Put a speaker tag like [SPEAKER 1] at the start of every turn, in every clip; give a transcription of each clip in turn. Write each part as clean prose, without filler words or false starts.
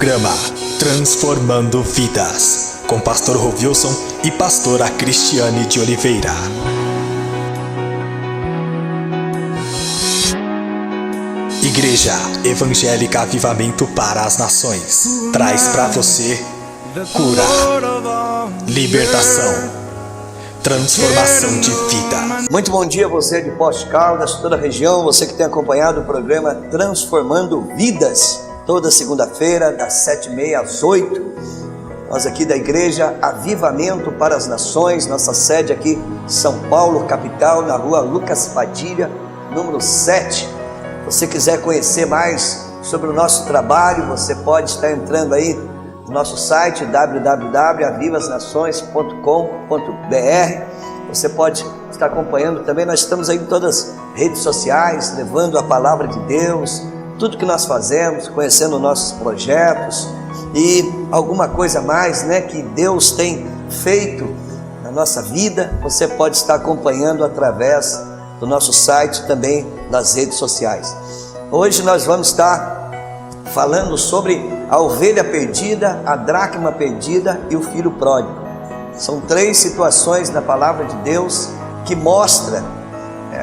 [SPEAKER 1] Programa Transformando Vidas, com Pastor Rovilson e Pastora Cristiane de Oliveira. Igreja Evangélica Avivamento para as Nações traz para você cura, libertação, transformação de vida.
[SPEAKER 2] Muito bom dia a você de Poste Caldas, toda a região, você que tem acompanhado o programa Transformando Vidas, toda segunda-feira, das 7h30 às 8h. Nós aqui da Igreja Avivamento para as Nações, nossa sede aqui em São Paulo, capital, na rua Lucas Padilha, número 7. Se você quiser conhecer mais sobre o nosso trabalho, você pode estar entrando aí no nosso site www.avivasnações.com.br. Você pode estar acompanhando também, nós estamos aí em todas as redes sociais, levando a palavra de Deus, tudo que nós fazemos, conhecendo nossos projetos e alguma coisa mais, que Deus tem feito na nossa vida. Você pode estar acompanhando através do nosso site, também nas redes sociais. Hoje nós vamos estar falando sobre a ovelha perdida, a dracma perdida e o filho pródigo. São 3 situações na palavra de Deus que mostra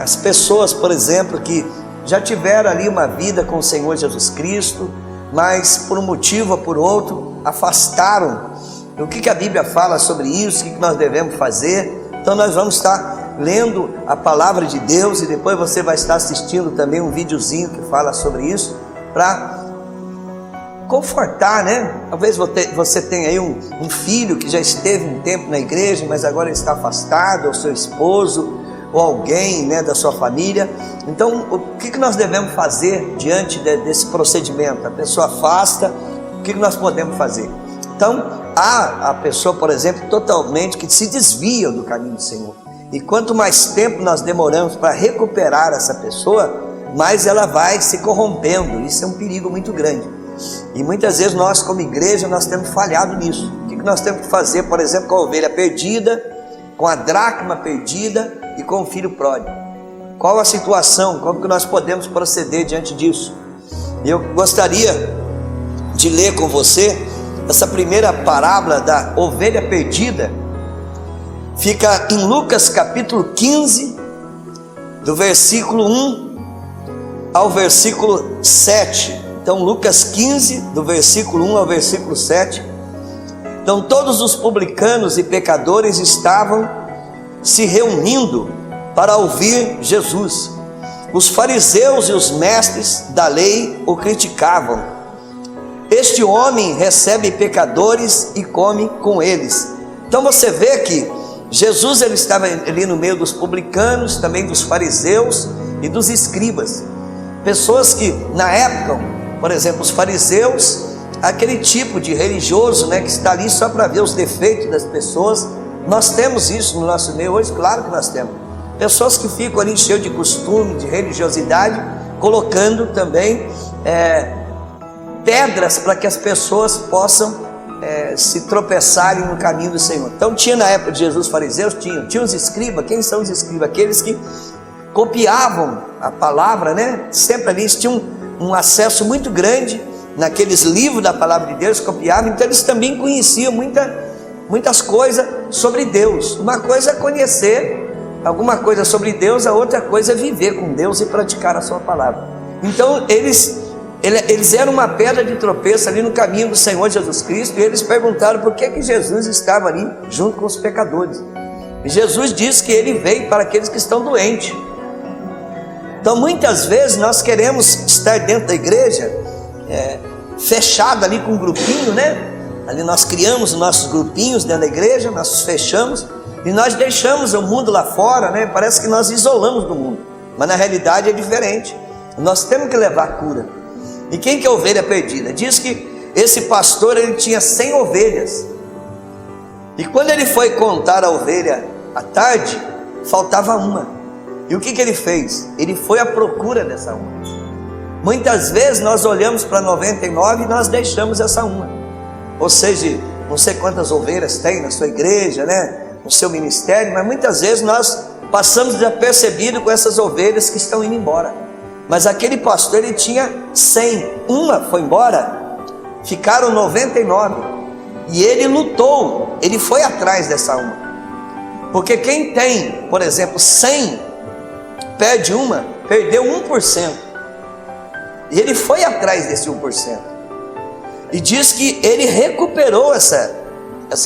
[SPEAKER 2] as pessoas, por exemplo, que já tiveram ali uma vida com o Senhor Jesus Cristo, mas por um motivo ou por outro afastaram. O que a Bíblia fala sobre isso, o que nós devemos fazer? Então nós vamos estar lendo a palavra de Deus e depois você vai estar assistindo também um videozinho que fala sobre isso, para confortar, Talvez você tenha aí um filho que já esteve um tempo na igreja, mas agora está afastado, ou seu esposo, ou alguém da sua família. Então o que nós devemos fazer diante desse procedimento? A pessoa afasta, o que nós podemos fazer? Então há a pessoa, por exemplo, totalmente que se desvia do caminho do Senhor. E quanto mais tempo nós demoramos para recuperar essa pessoa, mais ela vai se corrompendo. Isso é um perigo muito grande. E muitas vezes nós, como igreja, nós temos falhado nisso. O que nós temos que fazer, por exemplo, com a ovelha perdida, com a dracma perdida e com o filho pródigo? Qual a situação? Como que nós podemos proceder diante disso? Eu gostaria de ler com você essa primeira parábola da ovelha perdida. Fica em Lucas capítulo 15, do versículo 1 ao versículo 7. Então Lucas 15, do versículo 1 ao versículo 7. Então todos os publicanos e pecadores estavam se reunindo para ouvir Jesus. Os fariseus e os mestres da lei o criticavam. Este homem recebe pecadores e come com eles. Então você vê que Jesus ele estava ali no meio dos publicanos, também dos fariseus e dos escribas. Pessoas que na época, por exemplo, os fariseus, aquele tipo de religioso que está ali só para ver os defeitos das pessoas. Nós temos isso no nosso meio hoje, claro que nós temos. Pessoas que ficam ali cheias de costume, de religiosidade, colocando também pedras para que as pessoas possam se tropeçarem no caminho do Senhor. Então tinha na época de Jesus fariseus, tinha os escribas. Quem são os escribas? Aqueles que copiavam a palavra, sempre ali eles tinham um acesso muito grande naqueles livros da palavra de Deus, copiavam. Então eles também conheciam muitas coisas sobre Deus. Uma coisa é conhecer alguma coisa sobre Deus, a outra coisa é viver com Deus e praticar a sua palavra. Então eles eram uma pedra de tropeço ali no caminho do Senhor Jesus Cristo, e eles perguntaram por que Jesus estava ali junto com os pecadores. E Jesus disse que ele veio para aqueles que estão doentes. Então muitas vezes nós queremos estar dentro da igreja, fechado ali com um grupinho, Ali nós criamos os nossos grupinhos dentro da igreja, nós os fechamos e nós deixamos o mundo lá fora, Parece que nós isolamos do mundo, mas na realidade é diferente. Nós temos que levar cura. E quem que é a ovelha perdida? Diz que esse pastor ele tinha 100 ovelhas. E quando ele foi contar a ovelha à tarde, faltava uma. E o que ele fez? Ele foi à procura dessa uma. Muitas vezes nós olhamos para 99 e nós deixamos essa uma. Ou seja, não sei quantas ovelhas tem na sua igreja, no seu ministério, mas muitas vezes nós passamos desapercebido com essas ovelhas que estão indo embora. Mas aquele pastor ele tinha 100, uma foi embora, ficaram 99. E ele lutou, ele foi atrás dessa uma. Porque quem tem, por exemplo, 100, perde uma, perdeu 1%. E ele foi atrás desse 1%. E diz que ele recuperou essa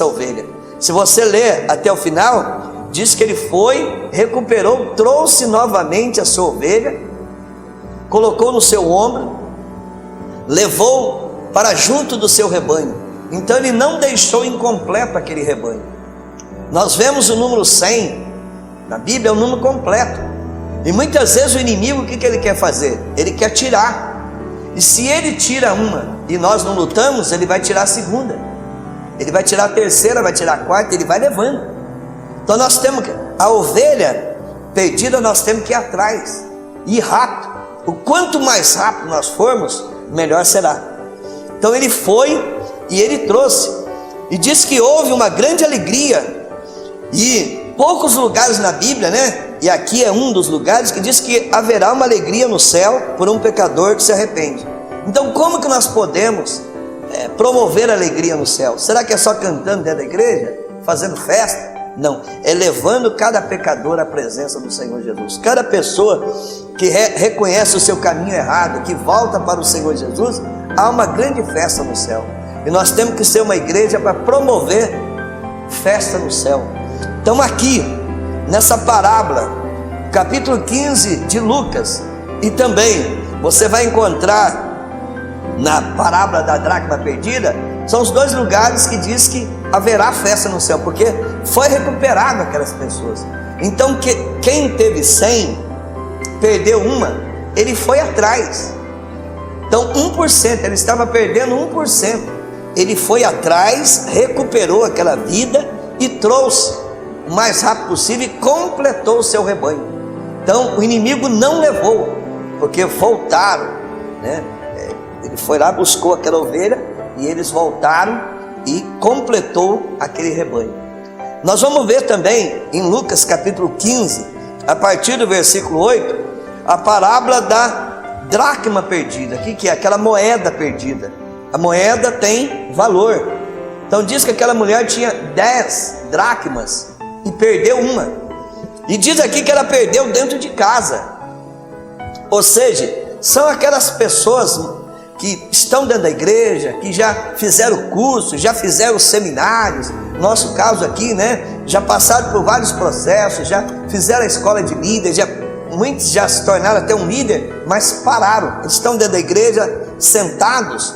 [SPEAKER 2] ovelha. Se você ler até o final, diz que ele foi, recuperou, trouxe novamente a sua ovelha, colocou no seu ombro, levou para junto do seu rebanho. Então ele não deixou incompleto aquele rebanho. Nós vemos o número 100 na Bíblia, é um número completo. E muitas vezes o inimigo, o que ele quer fazer? Ele quer tirar. E se ele tira uma e nós não lutamos, ele vai tirar a segunda, ele vai tirar a terceira, vai tirar a quarta, ele vai levando. Então nós temos que, a ovelha perdida, nós temos que ir atrás, ir rápido. O quanto mais rápido nós formos, melhor será. Então ele foi e ele trouxe. E diz que houve uma grande alegria. E poucos lugares na Bíblia, né? E aqui é um dos lugares que diz que haverá uma alegria no céu por um pecador que se arrepende. Então como que nós podemos promover alegria no céu? Será que é só cantando dentro da igreja? Fazendo festa? Não, é levando cada pecador à presença do Senhor Jesus. Cada pessoa que reconhece o seu caminho errado, que volta para o Senhor Jesus, há uma grande festa no céu. E nós temos que ser uma igreja para promover festa no céu. Então aqui, nessa parábola, capítulo 15 de Lucas, e também você vai encontrar na parábola da dracma perdida, são os dois lugares que diz que haverá festa no céu, porque foi recuperado aquelas pessoas. Então quem teve 100, perdeu uma, ele foi atrás. Então 1%, ele estava perdendo 1%, ele foi atrás, recuperou aquela vida e trouxe o mais rápido possível e completou o seu rebanho. Então o inimigo não levou, porque voltaram, né? Ele foi lá, buscou aquela ovelha e eles voltaram e completou aquele rebanho. Nós vamos ver também em Lucas capítulo 15, a partir do versículo 8, a parábola da dracma perdida. O que é? Aquela moeda perdida. A moeda tem valor. Então diz que aquela mulher tinha 10 dracmas e perdeu uma. E diz aqui que ela perdeu dentro de casa. Ou seja, são aquelas pessoas que estão dentro da igreja, que já fizeram curso, já fizeram seminários, nosso caso aqui, né? Já passaram por vários processos, já fizeram a escola de líderes, muitos já se tornaram até um líder, mas pararam, estão dentro da igreja sentados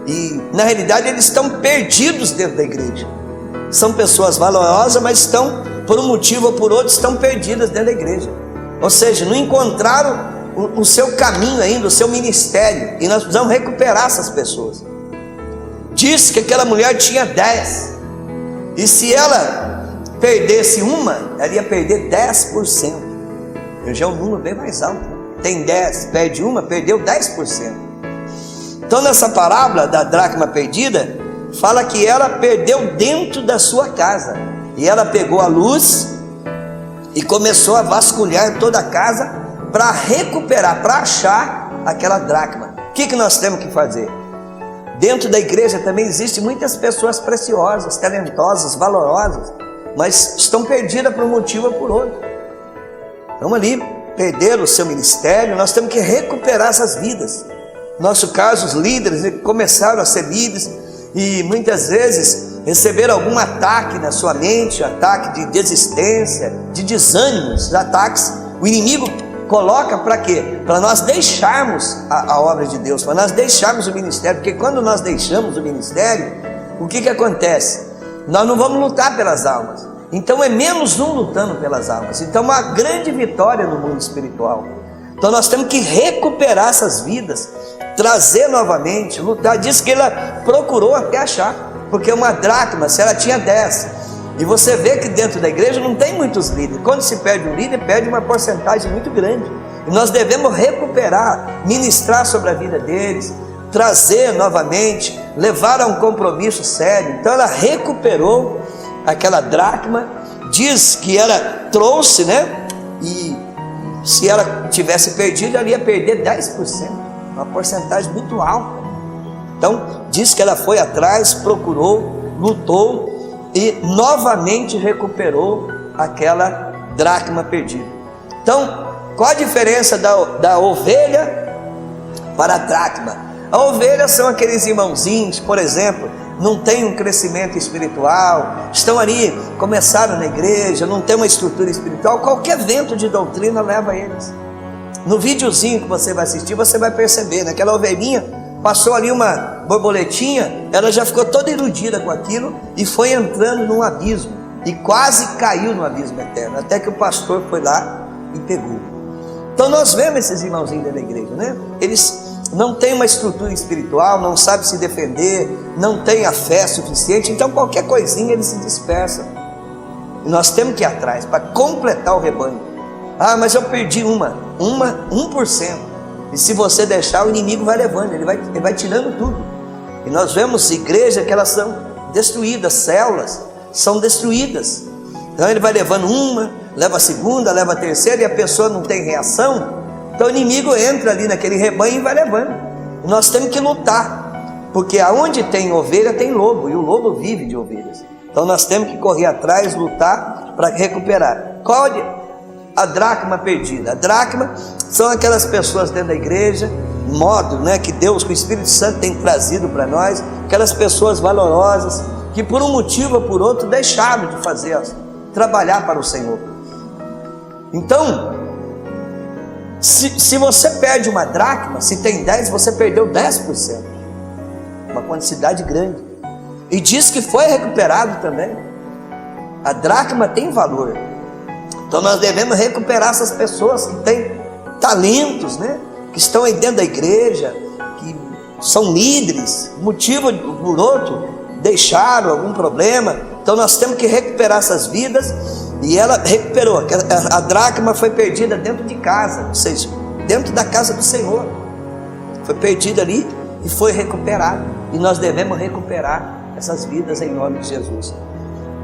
[SPEAKER 2] e na realidade eles estão perdidos dentro da igreja. São pessoas valorosas, mas estão, por um motivo ou por outro, estão perdidas dentro da igreja. Ou seja, não encontraram o seu caminho ainda, o seu ministério, e nós precisamos recuperar essas pessoas. Diz que aquela mulher tinha 10, e se ela perdesse uma, ela ia perder 10%. Já é um número bem mais alto. Tem 10, perde uma, perdeu 10%. Então nessa parábola da dracma perdida, fala que ela perdeu dentro da sua casa, e ela pegou a luz e começou a vasculhar toda a casa para recuperar, para achar aquela dracma. O que nós temos que fazer? Dentro da igreja também existem muitas pessoas preciosas, talentosas, valorosas, mas estão perdidas por um motivo ou por outro. Estão ali, perderam o seu ministério. Nós temos que recuperar essas vidas. No nosso caso, os líderes começaram a ser líderes e muitas vezes receberam algum ataque na sua mente, ataque de desistência, de desânimos, ataques. O inimigo coloca para quê? Para nós deixarmos a obra de Deus, para nós deixarmos o ministério, porque quando nós deixamos o ministério, o que acontece? Nós não vamos lutar pelas almas, então é menos um lutando pelas almas, então uma grande vitória no mundo espiritual. Então nós temos que recuperar essas vidas, trazer novamente, lutar. Diz que ela procurou até achar, porque uma dracma, se ela tinha 10, e você vê que dentro da igreja não tem muitos líderes. Quando se perde um líder, perde uma porcentagem muito grande. E nós devemos recuperar, ministrar sobre a vida deles, trazer novamente, levar a um compromisso sério. Então ela recuperou aquela dracma, diz que ela trouxe, né? E se ela tivesse perdido, ela ia perder 10%, uma porcentagem muito alta. Então diz que ela foi atrás, procurou, lutou e novamente recuperou aquela dracma perdida. Então, qual a diferença da ovelha para a dracma? A ovelha são aqueles irmãozinhos, por exemplo, não tem um crescimento espiritual, estão ali, começaram na igreja, não tem uma estrutura espiritual, qualquer vento de doutrina leva eles. No videozinho que você vai assistir, você vai perceber, naquela ovelhinha, passou ali uma borboletinha, ela já ficou toda iludida com aquilo e foi entrando num abismo, e quase caiu no abismo eterno, até que o pastor foi lá e pegou. Então nós vemos esses irmãozinhos da igreja, né? Eles não têm uma estrutura espiritual, não sabem se defender, não têm a fé suficiente, então qualquer coisinha eles se dispersam. E nós temos que ir atrás para completar o rebanho. Ah, mas eu perdi 1%. E se você deixar, o inimigo vai levando, ele vai tirando tudo. E nós vemos igrejas que elas são destruídas, células são destruídas. Então ele vai levando uma, leva a segunda, leva a terceira, e a pessoa não tem reação. Então o inimigo entra ali naquele rebanho e vai levando. E nós temos que lutar, porque aonde tem ovelha tem lobo, e o lobo vive de ovelhas. Então nós temos que correr atrás, lutar para recuperar. Qual a dracma perdida? A dracma são aquelas pessoas dentro da igreja, modo, né, que Deus, que o Espírito Santo tem trazido para nós, aquelas pessoas valorosas que por um motivo ou por outro deixaram de fazer, trabalhar para o Senhor. Então, se você perde uma dracma, se tem 10, você perdeu 10%, uma quantidade grande, e diz que foi recuperado também. A dracma tem valor. Então nós devemos recuperar essas pessoas que têm talentos, né? Que estão aí dentro da igreja, que são líderes, motivo por outro, deixaram algum problema. Então nós temos que recuperar essas vidas. E ela recuperou. A dracma foi perdida dentro de casa, ou seja, dentro da casa do Senhor. Foi perdida ali e foi recuperada. E nós devemos recuperar essas vidas em nome de Jesus.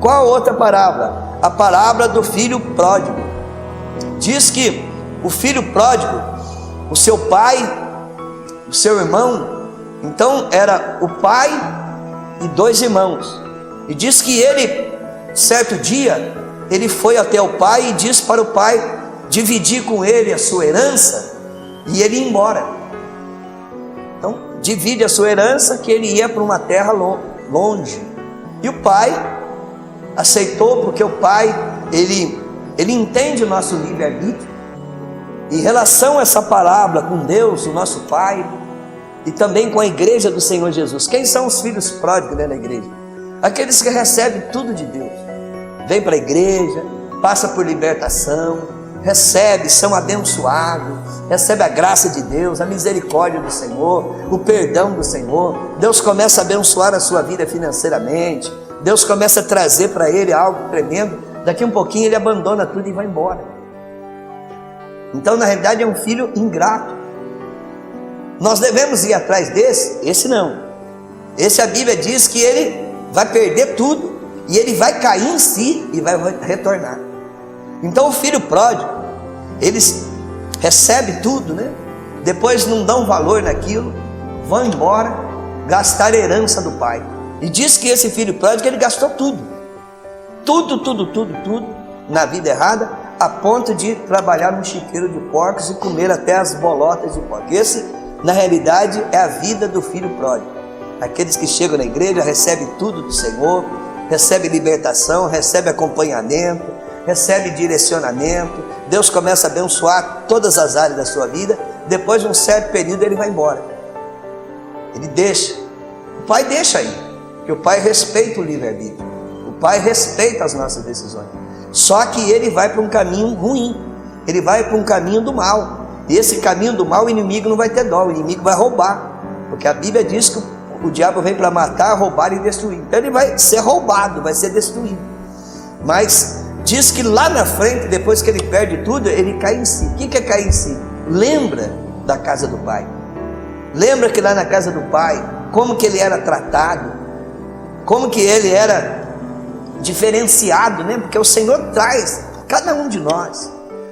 [SPEAKER 2] Qual outra parábola? A parábola do filho pródigo. Diz que o filho pródigo, o seu pai, o seu irmão, então era o pai e 2 irmãos. E diz que ele, certo dia, ele foi até o pai e disse para o pai dividir com ele a sua herança e ele ia embora. Então, divide a sua herança, que ele ia para uma terra longe. E o pai aceitou, porque o pai, ele entende o nosso livre-arbítrio. Em relação a essa parábola com Deus, o nosso Pai, e também com a igreja do Senhor Jesus. Quem são os filhos pródigos dentro da igreja? Aqueles que recebem tudo de Deus. Vem para a igreja, passa por libertação, recebe, são abençoados, recebe a graça de Deus, a misericórdia do Senhor, o perdão do Senhor. Deus começa a abençoar a sua vida financeiramente. Deus começa a trazer para ele algo tremendo. Daqui um pouquinho ele abandona tudo e vai embora. Então na realidade é um filho ingrato. Nós devemos ir atrás desse? Esse não. Esse a Bíblia diz que ele vai perder tudo e ele vai cair em si e vai retornar. Então o filho pródigo, eles recebem tudo, né? Depois não dão valor naquilo, vão embora, gastar a herança do pai. E diz que esse filho pródigo, ele gastou tudo na vida errada, a ponto de trabalhar no chiqueiro de porcos e comer até as bolotas de porcos. Esse, na realidade, é a vida do filho pródigo. Aqueles que chegam na igreja recebem tudo do Senhor, recebem libertação, recebem acompanhamento, recebem direcionamento. Deus começa a abençoar todas as áreas da sua vida. Depois de um certo período ele vai embora. Ele deixa. O pai deixa aí, porque o pai respeita o livre-arbítrio. O pai respeita as nossas decisões. Só que ele vai para um caminho ruim, ele vai para um caminho do mal. E esse caminho do mal, o inimigo não vai ter dó, o inimigo vai roubar. Porque a Bíblia diz que o diabo vem para matar, roubar e destruir. Então ele vai ser roubado, vai ser destruído. Mas diz que lá na frente, depois que ele perde tudo, ele cai em si. O que é cair em si? Lembra da casa do pai. Lembra que lá na casa do pai, como que ele era tratado, como que ele era diferenciado, né? Porque o Senhor traz cada um de nós.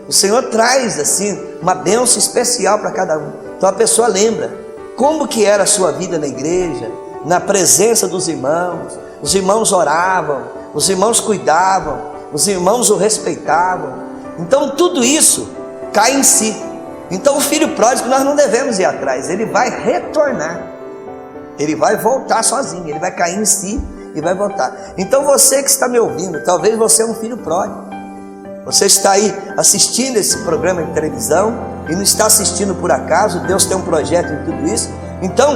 [SPEAKER 2] O Senhor traz assim uma bênção especial para cada um. Então a pessoa lembra. como que era a sua vida na igreja, na presença dos irmãos. Os irmãos oravam, os irmãos cuidavam, os irmãos o respeitavam. Então tudo isso cai em si. Então o filho pródigo nós não devemos ir atrás, ele vai retornar, ele vai voltar sozinho, ele vai cair em si e vai voltar. Então você que está me ouvindo, talvez você é um filho pródigo, você está aí assistindo esse programa de televisão e não está assistindo por acaso, Deus tem um projeto em tudo isso. Então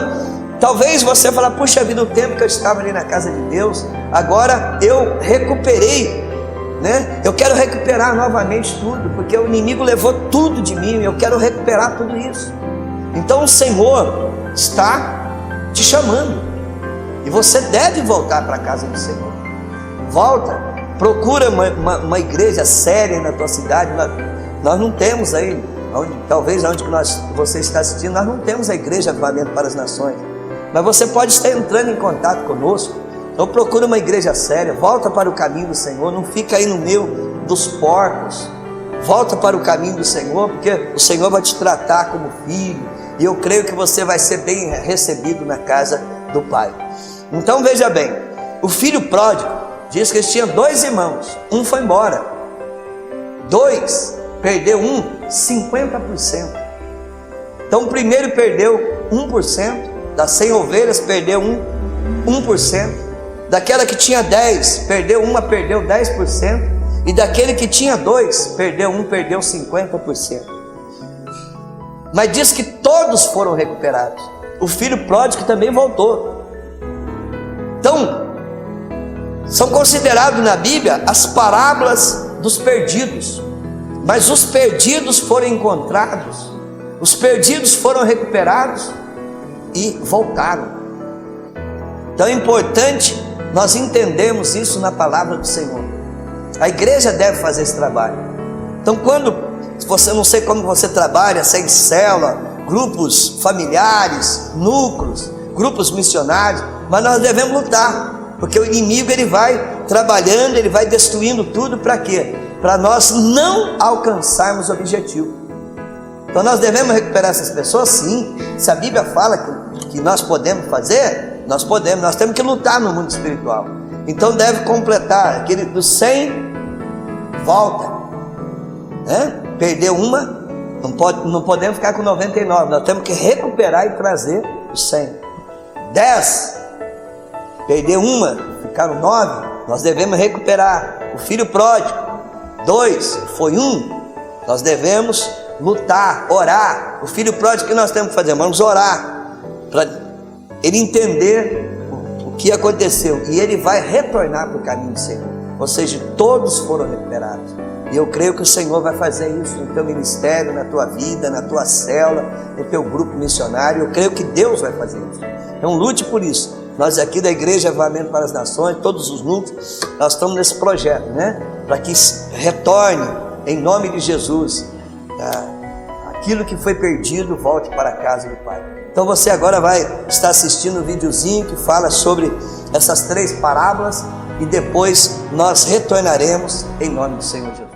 [SPEAKER 2] talvez você fale, puxa vida, o tempo que eu estava ali na casa de Deus, agora eu recuperei, né? Eu quero recuperar novamente tudo, porque o inimigo levou tudo de mim, eu quero recuperar tudo isso. Então o Senhor está te chamando, e você deve voltar para a casa do Senhor. Volta, procura uma igreja séria na tua cidade. Nós não temos aí, talvez onde você está assistindo, nós não temos a igreja Avivamento para as Nações, mas você pode estar entrando em contato conosco. Então procura uma igreja séria, volta para o caminho do Senhor, não fica aí no meio dos porcos, volta para o caminho do Senhor, porque o Senhor vai te tratar como filho, e eu creio que você vai ser bem recebido na casa do Pai. Então veja bem, o filho pródigo diz que ele tinha 2 irmãos, um foi embora, 2 perdeu 50%. Então o primeiro perdeu 1%, das 100 ovelhas perdeu 1%. Daquela que tinha 10, perdeu 10%, e daquele que tinha 2, perdeu 50%. Mas diz que todos foram recuperados. O filho pródigo também voltou. Então, são considerados na Bíblia as parábolas dos perdidos. Mas os perdidos foram encontrados, os perdidos foram recuperados e voltaram. Então é importante nós entendemos isso na palavra do Senhor. A igreja deve fazer esse trabalho. Então quando você, não sei como você trabalha, se é em célula, grupos familiares, núcleos, grupos missionários, mas nós devemos lutar, porque o inimigo ele vai trabalhando, ele vai destruindo tudo. Para quê? Para nós não alcançarmos o objetivo. Então nós devemos recuperar essas pessoas, sim. Se a Bíblia fala que nós podemos fazer, nós podemos, nós temos que lutar no mundo espiritual. Então deve completar, aquele dos 100, volta, né? Perdeu uma, não podemos ficar com 99, nós temos que recuperar e trazer os 100. 10, perdeu uma, ficaram 9, nós devemos recuperar. O filho pródigo, 2, foi 1, nós devemos lutar, orar. O filho pródigo, o que nós temos que fazer? Vamos orar, para ele entender o que aconteceu, e ele vai retornar para o caminho do Senhor. Ou seja, todos foram recuperados, e eu creio que o Senhor vai fazer isso no teu ministério, na tua vida, na tua célula, no teu grupo missionário. Eu creio que Deus vai fazer isso. Então lute por isso. Nós aqui da Igreja Avivamento para as Nações, todos os núcleos, nós estamos nesse projeto, né? Para que retorne, em nome de Jesus, aquilo que foi perdido volte para a casa do Pai. Então você agora vai estar assistindo um videozinho que fala sobre essas 3 parábolas, e depois nós retornaremos em nome do Senhor Jesus.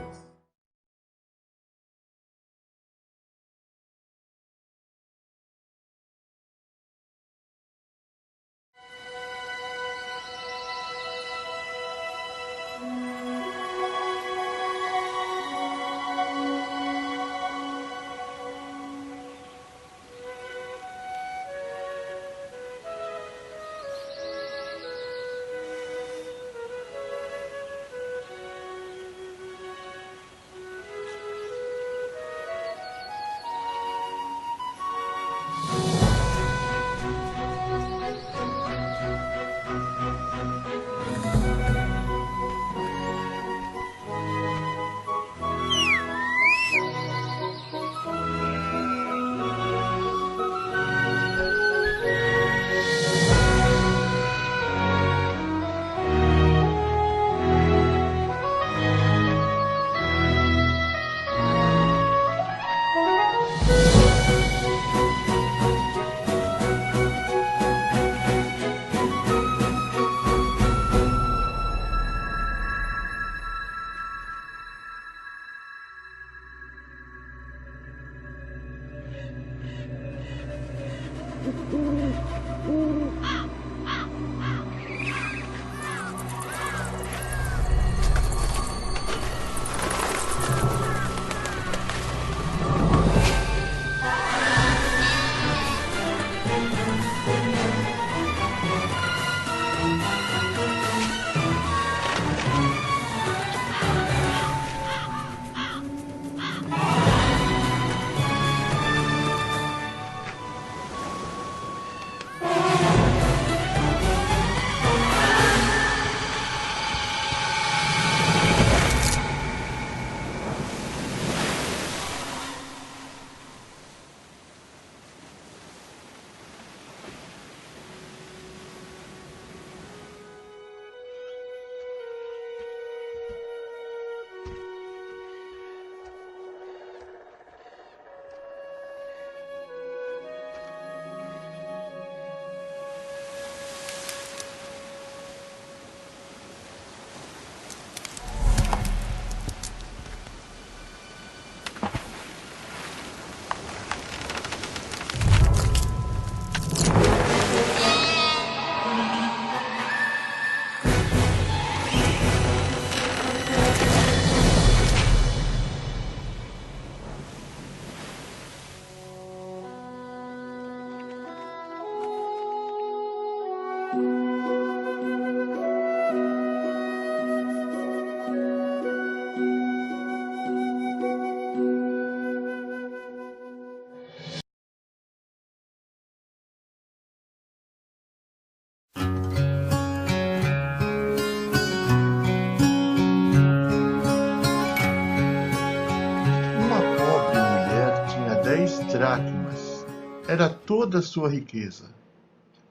[SPEAKER 3] Uma pobre mulher tinha 10 dracmas. Era toda a sua riqueza.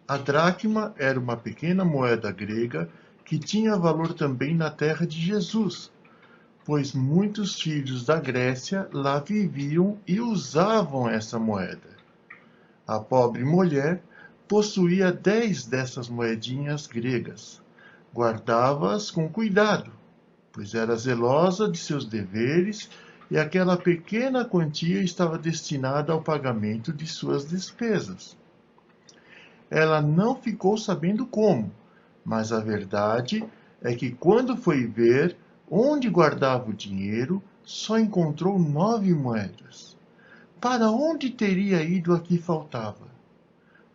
[SPEAKER 3] A dracma era uma pequena moeda grega que tinha valor também na terra de Jesus, pois muitos filhos da Grécia lá viviam e usavam essa moeda. A pobre mulher possuía 10 dessas moedinhas gregas. Guardava-as com cuidado, pois era zelosa de seus deveres e aquela pequena quantia estava destinada ao pagamento de suas despesas. Ela não ficou sabendo como, mas a verdade é que quando foi ver onde guardava o dinheiro, só encontrou 9 moedas. Para onde teria ido a que faltava?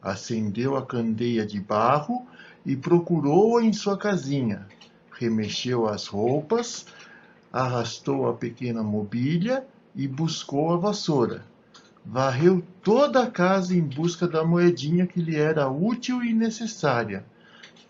[SPEAKER 3] Acendeu a candeia de barro e procurou-a em sua casinha. Remexeu as roupas, arrastou a pequena mobília e buscou a vassoura. Varreu toda a casa em busca da moedinha que lhe era útil e necessária.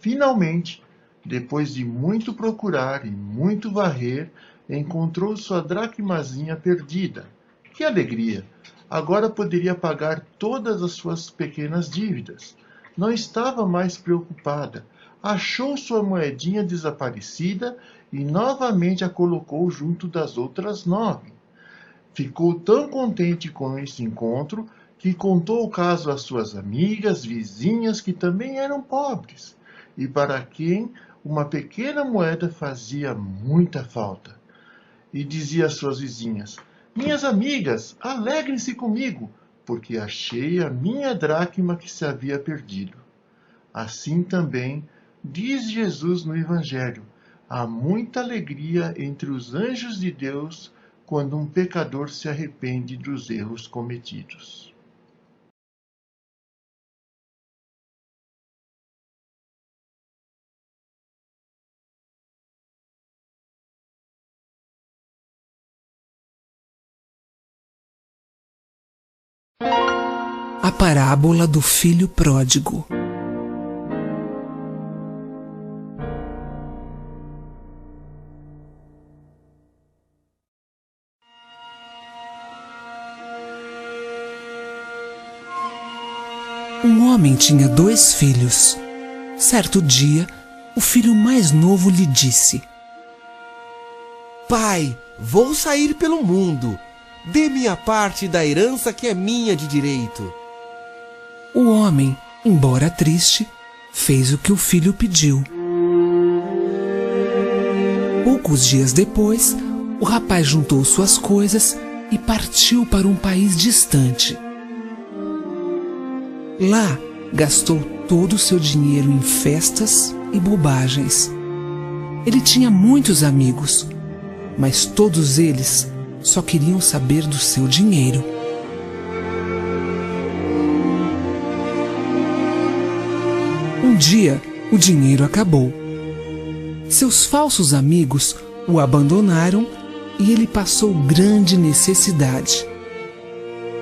[SPEAKER 3] Finalmente, depois de muito procurar e muito varrer, encontrou sua dracmazinha perdida. Que alegria! Agora poderia pagar todas as suas pequenas dívidas. Não estava mais preocupada. Achou sua moedinha desaparecida e novamente a colocou junto das outras 9. Ficou tão contente com esse encontro que contou o caso às suas amigas, vizinhas, que também eram pobres, e para quem uma pequena moeda fazia muita falta. E dizia às suas vizinhas: minhas amigas, alegrem-se comigo, porque achei a minha dracma que se havia perdido. Assim também diz Jesus no Evangelho: há muita alegria entre os anjos de Deus quando um pecador se arrepende dos erros cometidos.
[SPEAKER 4] A parábola do filho pródigo. Um homem tinha 2 filhos. Certo dia, o filho mais novo lhe disse:
[SPEAKER 5] Pai, vou sair pelo mundo. Dê-me a parte da herança que é minha de direito.
[SPEAKER 4] O homem, embora triste, fez o que o filho pediu. Poucos dias depois, o rapaz juntou suas coisas e partiu para um país distante. Lá, gastou todo o seu dinheiro em festas e bobagens. Ele tinha muitos amigos, mas todos eles só queriam saber do seu dinheiro. Um dia, o dinheiro acabou. Seus falsos amigos o abandonaram e ele passou grande necessidade.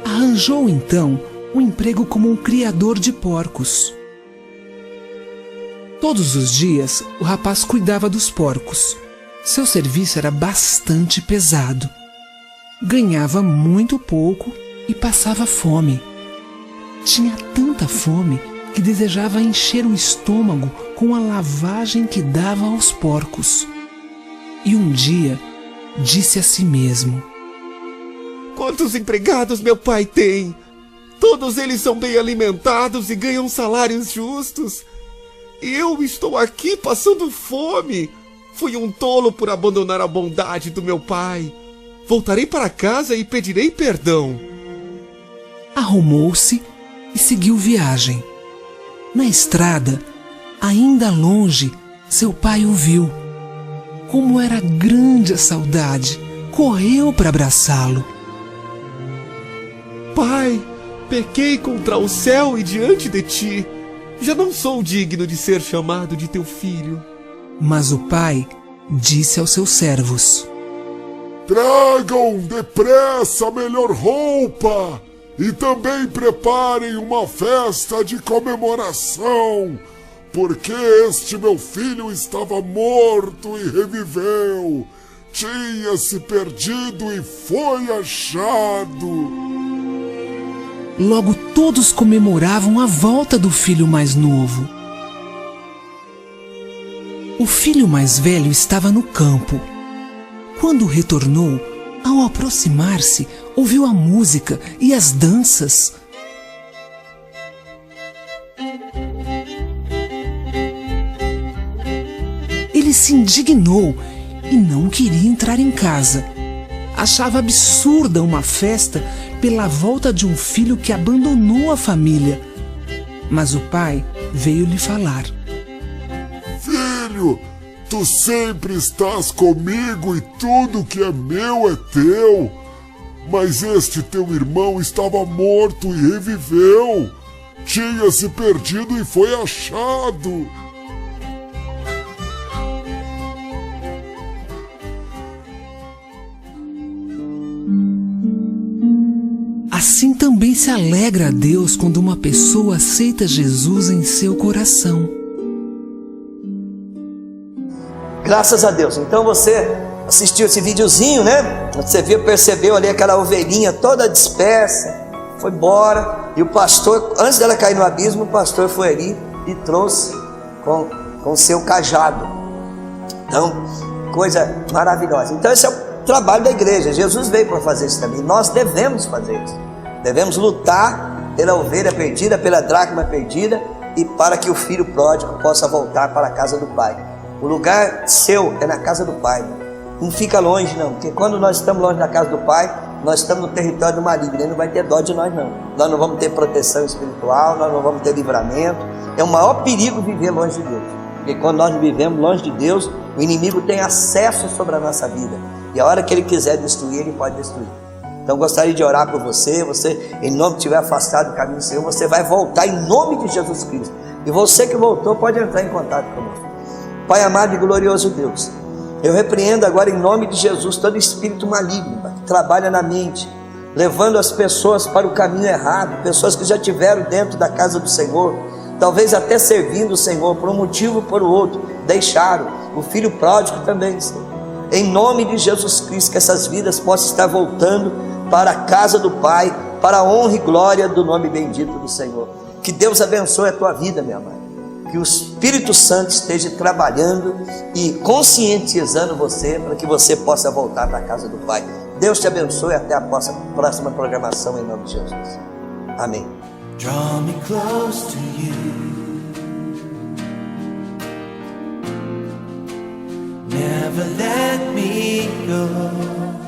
[SPEAKER 4] Arranjou então um emprego como um criador de porcos. Todos os dias, o rapaz cuidava dos porcos. Seu serviço era bastante pesado. Ganhava muito pouco e passava fome. Tinha tanta fome que desejava encher o estômago com a lavagem que dava aos porcos. E um dia disse a si mesmo:
[SPEAKER 5] Quantos empregados meu pai tem? Todos eles são bem alimentados e ganham salários justos. Eu estou aqui passando fome. Fui um tolo por abandonar a bondade do meu pai. Voltarei para casa e pedirei perdão.
[SPEAKER 4] Arrumou-se e seguiu viagem. Na estrada, ainda longe, seu pai o viu. Como era grande a saudade, correu para abraçá-lo.
[SPEAKER 5] Pai, pequei contra o céu e diante de ti. Já não sou digno de ser chamado de teu filho.
[SPEAKER 4] Mas o pai disse aos seus servos:
[SPEAKER 6] Tragam depressa a melhor roupa e também preparem uma festa de comemoração, porque este meu filho estava morto e reviveu, tinha se perdido e foi achado.
[SPEAKER 4] Logo todos comemoravam a volta do filho mais novo. O filho mais velho estava no campo. Quando retornou, ao aproximar-se, ouviu a música e as danças. Ele se indignou e não queria entrar em casa. Achava absurda uma festa pela volta de um filho que abandonou a família. Mas o pai veio lhe falar:
[SPEAKER 6] Filho, tu sempre estás comigo e tudo que é meu é teu. Mas este teu irmão estava morto e reviveu. Tinha se perdido e foi achado.
[SPEAKER 4] Assim também se alegra a Deus quando uma pessoa aceita Jesus em seu coração.
[SPEAKER 2] Graças a Deus. Então você assistiu esse videozinho, né? Você percebeu ali aquela ovelhinha toda dispersa, foi embora, e o pastor, antes dela cair no abismo, o pastor foi ali e trouxe com seu cajado. Então, coisa maravilhosa. Então esse é o trabalho da igreja. Jesus veio para fazer isso também. Nós devemos fazer isso. Devemos lutar pela ovelha perdida, pela dracma perdida, e para que o filho pródigo possa voltar para a casa do Pai. O lugar seu é na casa do Pai. Não fica longe não, porque quando nós estamos longe da casa do Pai, nós estamos no território do maligno. Ele não vai ter dó de nós não. Nós não vamos ter proteção espiritual, nós não vamos ter livramento. É o maior perigo viver longe de Deus. Porque quando nós vivemos longe de Deus, o inimigo tem acesso sobre a nossa vida. E a hora que ele quiser destruir, ele pode destruir. Então gostaria de orar por você. Você, em nome que estiver afastado do caminho do Senhor, você vai voltar em nome de Jesus Cristo. E você que voltou pode entrar em contato conosco. Pai amado e glorioso Deus, eu repreendo agora em nome de Jesus todo espírito maligno, Pai, que trabalha na mente, levando as pessoas para o caminho errado, pessoas que já estiveram dentro da casa do Senhor, talvez até servindo o Senhor, por um motivo ou por outro, deixaram. O filho pródigo também, Senhor. Em nome de Jesus Cristo, que essas vidas possam estar voltando para a casa do Pai, para a honra e glória do nome bendito do Senhor. Que Deus abençoe a tua vida, minha mãe. Que o Espírito Santo esteja trabalhando e conscientizando você para que você possa voltar para a casa do Pai. Deus te abençoe, até a próxima programação em nome de Jesus. Amém.
[SPEAKER 7] Draw me close to you. Never let me go.